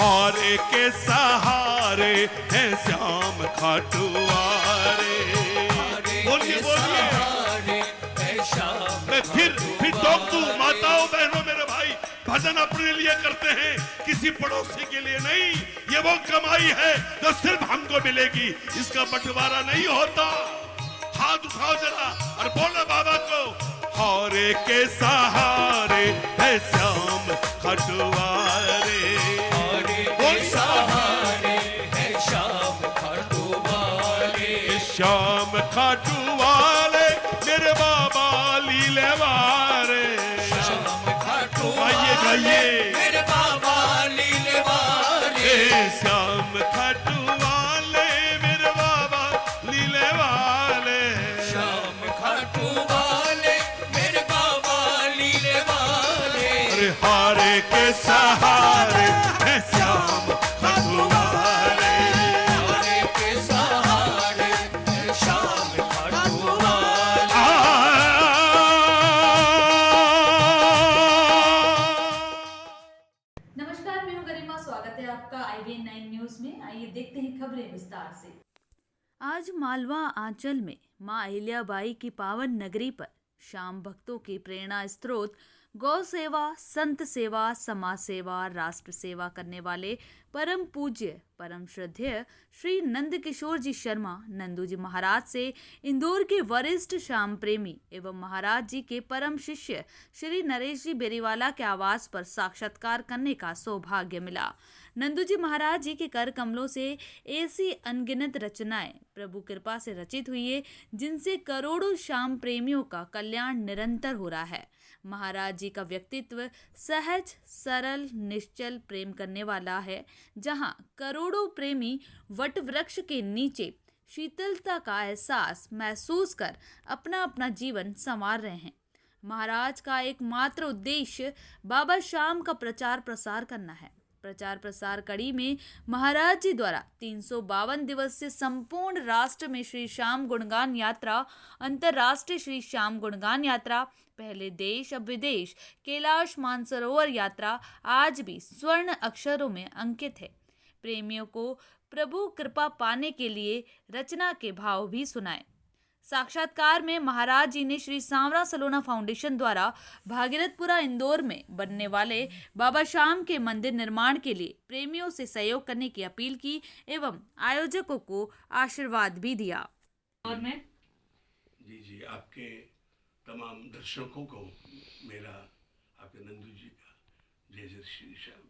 हारे के सहारे हैं श्याम खाटुआरे। बोलिए बोलिए। मैं फिर टोक दूं, माताओं बहनों मेरे भाई, भजन अपने लिए करते हैं, किसी पड़ोसी के लिए नहीं। ये वो कमाई है जो सिर्फ हमको मिलेगी, इसका बंटवारा नहीं होता। हाथ उठाओ जरा और बोलो बाबा को, हारे के सहारे है श्याम खाटुआरे। श्याम खाटू वाले मेरे बाबा लीले वारे। श्याम खाटू गाइए मेरे बाबा लीले वारे। श्याम खाटू वाले मेरे बाबा लीले वाले। श्याम खाटू वाले मेरे बाबा लीले वाले। अरे हारे के सहारे है श्याम खाटू वाले। आपका IBN 9 न्यूज में। आइए देखते हैं खबरें विस्तार से। आज मालवा आंचल में मां अहिल्याबाई की पावन नगरी पर शाम भक्तों की प्रेरणा स्रोत, गौ सेवा, संत सेवा, समाज सेवा, राष्ट्र सेवा करने वाले परम पूज्य परम श्रद्धेय श्री नंद किशोर जी शर्मा नंदू जी महाराज से इंदौर के वरिष्ठ श्याम प्रेमी एवं महाराज जी के परम शिष्य श्री नरेश जी बेरीवाला के आवास पर साक्षात्कार करने का सौभाग्य मिला। नंदू जी महाराज जी के कर कमलों से ऐसी अनगिनत रचनाएं प्रभु कृपा से रचित हुई है, जिनसे करोड़ों श्याम प्रेमियों का कल्याण निरंतर हो रहा है। महाराज जी का व्यक्तित्व सहज, सरल, निश्चल, प्रेम करने वाला है। जहां करोड़ों प्रेमी वट वृक्ष के नीचे शीतलता का एहसास महसूस कर अपना अपना जीवन संवार रहे हैं। महाराज का एकमात्र उद्देश्य बाबा श्याम का प्रचार प्रसार करना है। प्रचार प्रसार कड़ी में महाराज जी द्वारा 352 दिवसीय संपूर्ण राष्ट्र में श्री श्याम गुणगान यात्रा, अंतर्राष्ट्रीय श्री श्याम गुणगान यात्रा, पहले देश अब विदेश कैलाश मानसरोवर यात्रा आज भी स्वर्ण अक्षरों में अंकित है। प्रेमियों को प्रभु कृपा पाने के लिए रचना के भाव भी सुनाए। साक्षात्कार में महाराज जी ने श्री सांवरा सलोना फाउंडेशन द्वारा भागीरथपुरा इंदौर में बनने वाले बाबा श्याम के मंदिर निर्माण के लिए प्रेमियों से सहयोग करने की अपील की एवं आयोजकों को आशीर्वाद भी दिया। और मैं जी आपके तमाम दर्शकों को मेरा, आपके नंदू जी का जय जय श्री श्याम।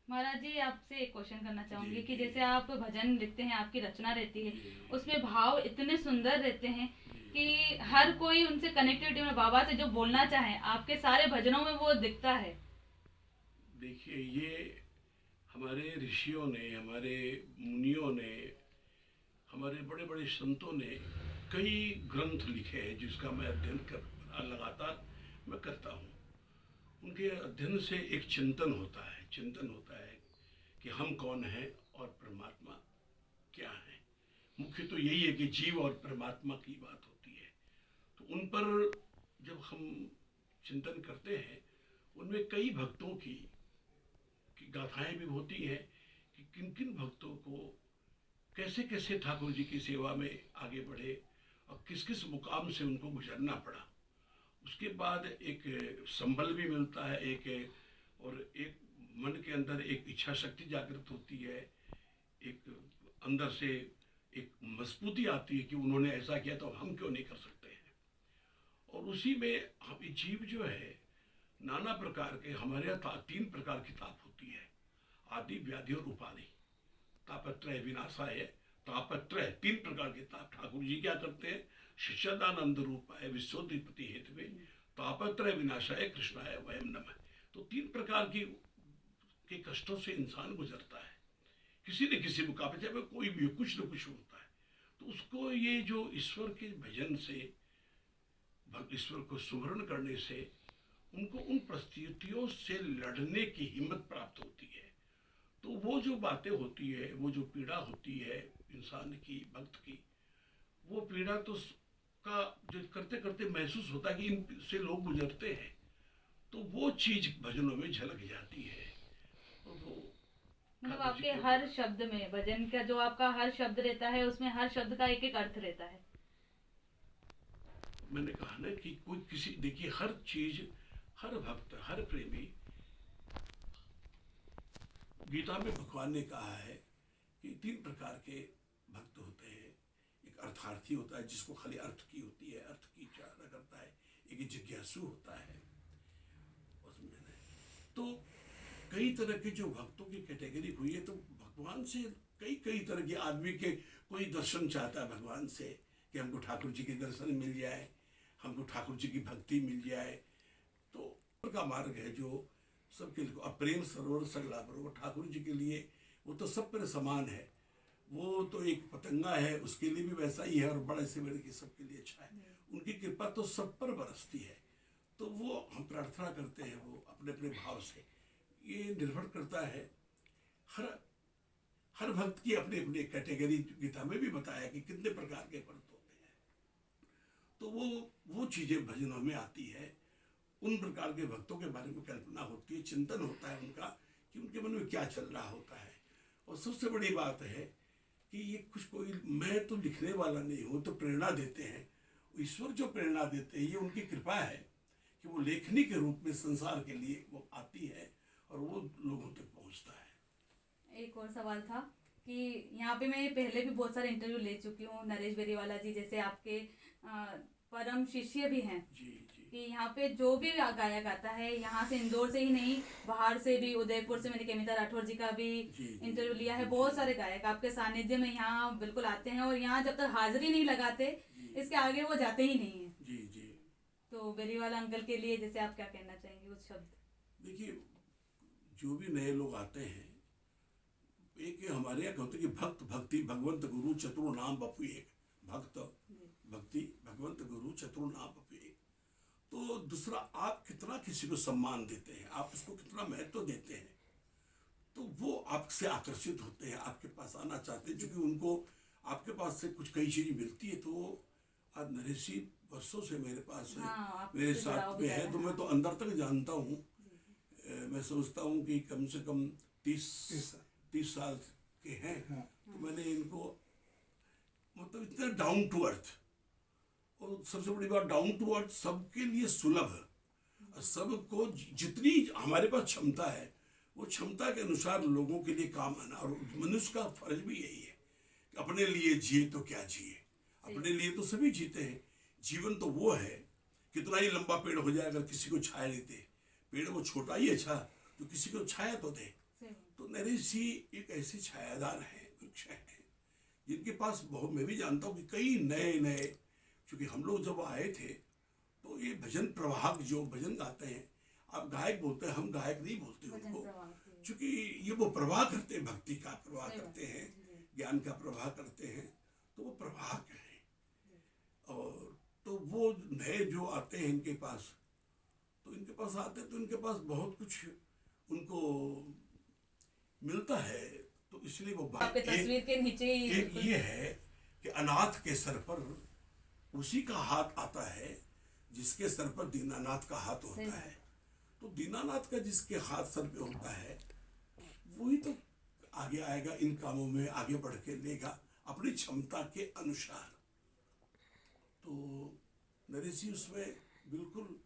महाराज जी, आपसे एक क्वेश्चन करना चाहूंगी कि जैसे आप भजन लिखते हैं, आपकी रचना रहती है, उसमें भाव इतने सुंदर रहते हैं कि हर कोई उनसे कनेक्टिविटी में बाबा से जो बोलना चाहे आपके सारे भजनों में वो दिखता है। देखिए, ये हमारे ऋषियों ने, हमारे मुनियों ने, हमारे बड़े बड़े संतों ने कई ग्रंथ लिखे हैं, जिसका मैं अध्ययन लगातार मैं करता हूँ। उनके अध्ययन से एक चिंतन होता है कि हम कौन हैं और परमात्मा क्या है। मुख्य तो यही है कि जीव और परमात्मा की बात होती है। तो उन पर जब हम चिंतन करते हैं, उनमें कई भक्तों की गाथाएं भी होती हैं कि किन किन भक्तों को कैसे कैसे ठाकुर जी की सेवा में आगे बढ़े और किस किस मुकाम से उनको गुजरना पड़ा। उसके बाद एक संबल भी मिलता है, और एक मन के अंदर एक इच्छा शक्ति जागृत होती है, एक अंदर से एक मजबूती आती है कि उन्होंने ऐसा किया तो हम क्यों नहीं कर सकते हैं। और उसी में हम जीव जो है नाना प्रकार के, हमारे यहाँ 3 प्रकार की ताप होती है, आदि, व्याधि और उपाधि। तापत्रय विनाशाय, तापत्रय 3 प्रकार के ताप। ठाकुर जी क्या करते हैं, शिष्यादानंद रूपाय विश्वोत्पत्ति हेतु तापत्रय विनाशाय कृष्णाय वयम नमः। तो 3 प्रकार की के कष्टों से इंसान गुजरता है, किसी न किसी मुकाबले, चाहे कोई भी कुछ न कुछ होता है। तो उसको ये जो ईश्वर के भजन से, ईश्वर को सुमरण करने से उनको उन परिस्थितियों से लड़ने की हिम्मत प्राप्त होती है। तो वो जो बातें होती है, वो जो पीड़ा होती है इंसान की, भक्त की, वो पीड़ा तो का जो करते करते महसूस होता है कि इनसे लोग गुजरते हैं, तो वो चीज़ भजनों में झलक जाती है। तो वो मतलब ठाकुर जी आपके के हर शब्द में भजन का जो आपका हर शब्द रहता है उसमें हर शब्द का एक एक अर्थ रहता है। मैंने कहा ना कि कोई किसी, देखिए हर चीज, हर भक्त, हर प्रेमी, गीता में भगवान ने कहा है कि 3 प्रकार के भक्त होते हैं। एक अर्थार्थी होता है जिसको खाली अर्थ की होती है, अर्थ की चाहना करता है। एक जिज्ञासु होता है, उसमें तो कई तरह के जो भक्तों की कैटेगरी हुई है। तो भगवान से कई कई तरह के आदमी के, कोई दर्शन चाहता है भगवान से कि हमको ठाकुर जी के दर्शन मिल जाए, हमको ठाकुर जी की भक्ति मिल जाए। तो का मार्ग है जो सबके लिए, अप्रेम सरोवर सगला बरोबर, ठाकुर जी के लिए वो तो सब पर समान है। वो तो एक पतंगा है, उसके लिए भी वैसा ही है, और बड़े से बड़े के सबके लिए अच्छा है। उनकी कृपा तो सब पर बरसती है। तो वो हम प्रार्थना करते हैं, वो अपने अपने भाव से। ये निर्भर करता है, हर हर भक्त की अपनी अपनी कैटेगरी गीता में भी बताया कि कितने प्रकार के भक्त होते हैं। तो वो चीज़ें भजनों में आती है। उन प्रकार के भक्तों के बारे में कल्पना होती है, चिंतन होता है उनका कि उनके मन में क्या चल रहा होता है। और सबसे बड़ी बात है कि ये कुछ कोई, मैं तो लिखने वाला नहीं हूँ, तो प्रेरणा देते हैं ईश्वर। जो प्रेरणा देते हैं ये उनकी कृपा है कि वो लेखनी के रूप में संसार के लिए वो आती है और वो लोगों तक पहुँचता है। एक और सवाल था कि यहाँ पे मैं पहले भी बहुत सारे इंटरव्यू ले चुकी हूँ, नरेश बेरीवाला जी जैसे आपके परम शिष्य भी हैं, जी जी कि यहाँ पे जो भी गायक आता है, यहाँ से इंदौर से ही नहीं, बाहर से भी, उदयपुर से मैंने केमिता राठौर जी का भी इंटरव्यू लिया है। बहुत सारे गायक आपके सानिध्य में यहाँ बिल्कुल आते हैं, और यहाँ जब तक हाजिरी नहीं लगाते इसके आगे वो जाते ही नहीं है। जी जी। तो बेरीवाला अंकल के लिए जैसे आप क्या कहना चाहेंगे कुछ शब्द? देखिए, जो भी नए लोग आते हैं, एक हमारे यहाँ कहते कि भक्त भक्ति भगवंत गुरु चतुर नाम बपु एक। भक्त भक्ति भगवंत गुरु चतुर नाम बपु एक। तो दूसरा, आप कितना किसी को सम्मान देते हैं, आप उसको कितना महत्व देते हैं, तो वो आपसे आकर्षित होते हैं, आपके पास आना चाहते हैं, क्योंकि उनको आपके पास से कुछ कई चीज़ें मिलती है। तो आज नरेश जी वर्षों से मेरे पास है, हाँ, मेरे साथ में है, तो मैं तो अंदर तक जानता हूँ। मैं समझता हूँ कि कम से कम 30 साल के हैं। तो मैंने इनको मतलब इतना डाउन टू अर्थ, और सबसे बड़ी बात डाउन टू अर्थ, सबके लिए सुलभ, और सबको जितनी हमारे पास क्षमता है वो क्षमता के अनुसार लोगों के लिए काम आना। और मनुष्य का फर्ज भी यही है कि अपने लिए जिए तो क्या जिए, अपने लिए तो सभी जीते हैं। जीवन तो वो है, कितना ही लंबा पेड़ हो जाए अगर किसी को छाया नहीं दे, पेड़ वो छोटा ही अच्छा तो किसी को छाया तो दे। तो नरेश जी एक ऐसे छायादार हैं, वृक्ष हैं, जिनके पास बहुत, मैं भी जानता हूँ कि कई नए, क्योंकि हम लोग जब आए थे तो ये भजन प्रवाहक जो भजन गाते हैं, आप गायक बोलते हैं, हम गायक नहीं बोलते उनको, क्योंकि ये वो प्रवाह करते हैं, भक्ति का प्रवाह करते हैं, ज्ञान का प्रवाह करते हैं, तो वो प्रवाहक हैं। और तो वो नए जो आते हैं इनके पास, तो इनके पास आते हैं तो इनके पास बहुत कुछ उनको मिलता है। तो इसलिए वो आपके तस्वीर के नीचे ही एक ये है कि अनाथ के सर पर उसी का हाथ आता है जिसके सर पर दीनानाथ का हाथ होता है। तो दीनानाथ का जिसके हाथ सर पे होता है वही तो आगे आएगा, इन कामों में आगे बढ़ के लेगा अपनी क्षमता के अनुसार। तो नरेश जी उसमें बिल्कुल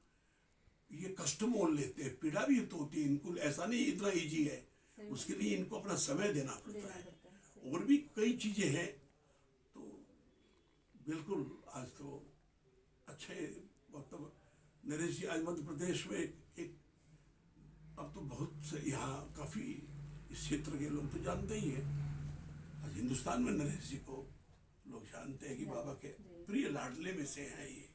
ये कष्ट मोल लेते हैं, पीड़ा भी तो होती है इनको, ऐसा नहीं इतना ईजी है, उसके लिए इनको अपना समय देना पड़ता है, और भी कई चीजें हैं। तो बिल्कुल आज तो अच्छे, मतलब नरेश जी आज मध्य प्रदेश में एक अब तो बहुत से यहाँ काफी इस क्षेत्र के लोग तो जानते ही हैं। आज हिंदुस्तान में नरेश जी को लोग जानते हैं कि बाबा के प्रिय लाडले में से हैं ये।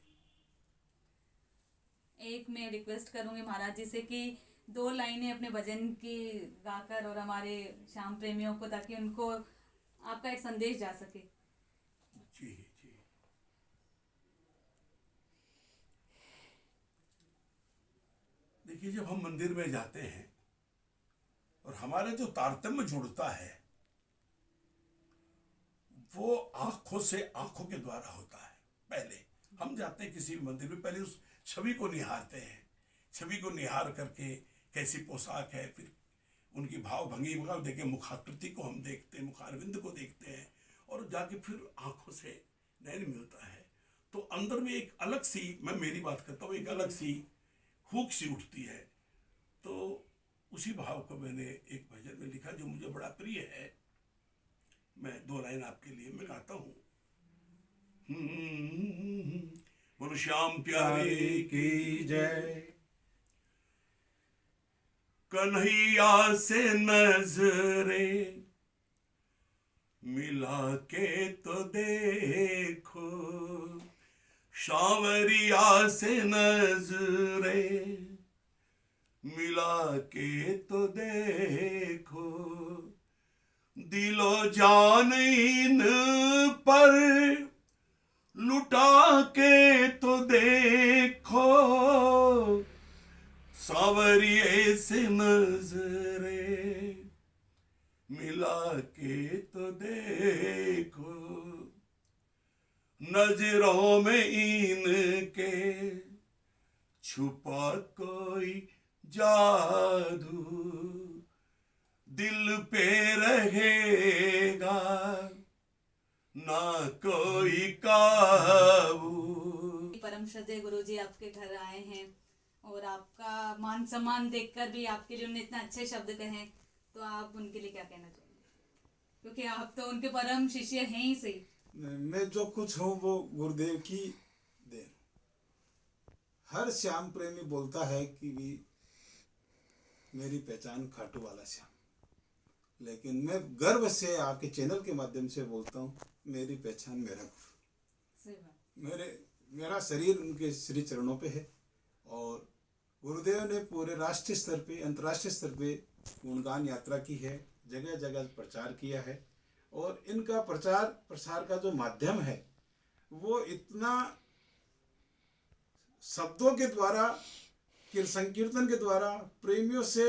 एक मैं रिक्वेस्ट करूंगी महाराज जी से कि 2 लाइनें अपने भजन की गाकर और हमारे श्याम प्रेमियों को, ताकि उनको आपका एक संदेश जा सके। जी जी। देखिए, जब हम मंदिर में जाते हैं और हमारे जो तारतम्य जुड़ता है वो आंखों से आंखों के द्वारा होता है। पहले हम जाते हैं किसी मंदिर में, पहले उस छवि को निहारते हैं, छवि को निहार करके कैसी पोशाक है, फिर उनकी भाव भंगी को देखें, मुखाकृति को हम देखते हैं, मुखारविंद को देखते हैं, और जाके फिर आंखों से नैन मिलता है, तो अंदर में एक अलग सी, मैं मेरी बात करता हूँ, एक अलग सी हुक सी उठती है। तो उसी भाव को मैंने एक भजन में लिखा जो मुझे बड़ा प्रिय है। मैं 2 लाइन आपके लिए मैं गाता हूँ। बोलो श्याम प्यारे की जय। कन्हैया से नजरे मिला के तो देखो, सांवरिया से नजरे मिला के तो देखो, दिलो जान इन पर लुटा के तो देखो, सांवरिये से नजरे मिला के तो देखो, नजरों में इनके छुपा कोई जादू, दिल पे रहेगा ना कोई काबू। परम श्रद्धेय गुरुजी आपके घर आए हैं और आपका मान सम्मान देखकर भी आपके लिए उन्होंने इतना अच्छे शब्द कहे, तो आप उनके लिए क्या कहना चाहेंगे? क्योंकि आप तो उनके परम शिष्य हैं ही सही। मैं जो कुछ हूँ वो गुरुदेव की देन। हर श्याम प्रेमी बोलता है कि भी मेरी पहचान खाटू वाला श्याम, लेकिन मैं गर्व से आपके चैनल के माध्यम से बोलता हूँ, मेरी पहचान मेरा गुरु। सही बात। मेरा शरीर उनके श्री चरणों पे है, और गुरुदेव ने पूरे राष्ट्रीय स्तर पे, अंतर्राष्ट्रीय स्तर पे गुणगान यात्रा की है, जगह जगह प्रचार किया है, और इनका प्रचार प्रसार का जो माध्यम है वो इतना शब्दों के द्वारा, संकीर्तन के द्वारा, प्रेमियों से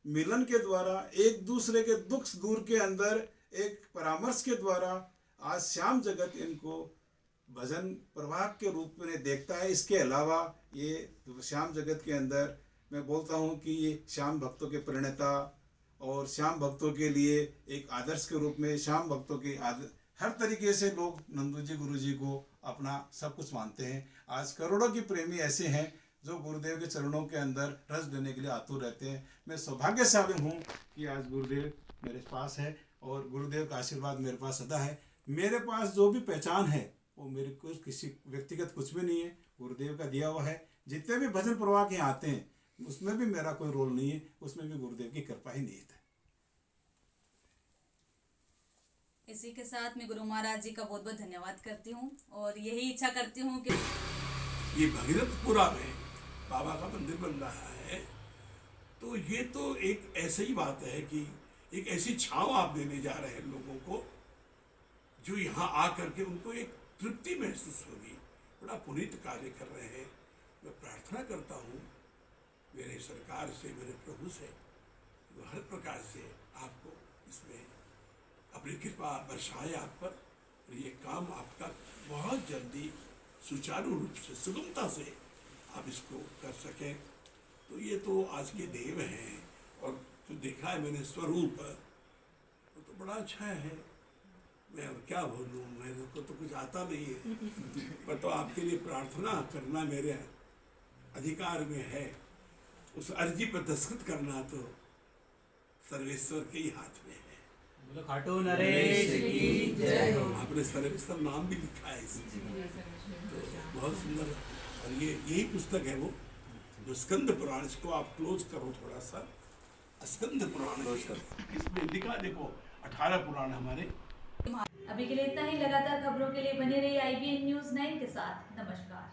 मिलन के द्वारा, एक दूसरे के दुख दूर के अंदर एक परामर्श के द्वारा आज श्याम जगत इनको भजन प्रवाह के रूप में देखता है। इसके अलावा ये श्याम जगत के अंदर मैं बोलता हूँ कि ये श्याम भक्तों के प्रणेता और श्याम भक्तों के लिए एक आदर्श के रूप में, श्याम भक्तों के हर तरीके से लोग नंदू जी गुरु जी को अपना सब कुछ मानते हैं। आज करोड़ों की प्रेमी ऐसे हैं जो गुरुदेव के चरणों के अंदर रस देने के लिए आतुर रहते हैं। मैं सौभाग्यशाली हूँ कि आज गुरुदेव मेरे पास है और गुरुदेव का आशीर्वाद मेरे पास सदा है। मेरे पास जो भी पहचान है वो मेरे को किसी व्यक्तिगत कुछ भी नहीं है, गुरुदेव का दिया हुआ है। जितने भी भजन प्रवाह के आते हैं उसमें भी मेरा कोई रोल नहीं है, उसमें भी गुरुदेव की कृपा ही निहित है। इसी के साथ मैं गुरु महाराज जी का बहुत बहुत धन्यवाद करती हूँ और यही इच्छा करती हूँ कि ये भगीरथपुरा में बाबा का मंदिर बन रहा है, तो ये तो एक ऐसी ही बात है कि एक ऐसी छांव आप देने जा रहे हैं लोगों को, जो यहाँ आकर के उनको एक तृप्ति महसूस होगी। बड़ा पुनीत कार्य कर रहे हैं। मैं प्रार्थना करता हूँ मेरे सरकार से, मेरे प्रभु से, वो हर प्रकार से आपको इसमें अपनी कृपा बरसाए आप पर, और ये काम आपका बहुत जल्दी सुचारू रूप से, सुगमता से आप इसको कर सकें। तो ये तो आज के देव हैं, और जो देखा है मैंने स्वरूप, वो तो बड़ा अच्छा है। मैं और क्या बोलूँ, मेरे को तो कुछ आता नहीं है, पर तो आपके लिए प्रार्थना करना मेरे अधिकार में है। उस अर्जी पर दस्तखत करना तो सर्वेश्वर के ही हाथ में है। खाटू नरेश की जय हो। आपने सर्वेश्वर नाम भी लिखा है इसमें, तो बहुत सुंदर। और ये यही पुस्तक है वो जो स्कंद पुराण, इसको आप क्लोज करो थोड़ा सा, स्कंद पुराण इसमें लिखा, देखो 18 पुराण हमारे। अभी के लिए इतना ही। लगातार खबरों के लिए बने रहिए IBN News 9 के साथ। नमस्कार।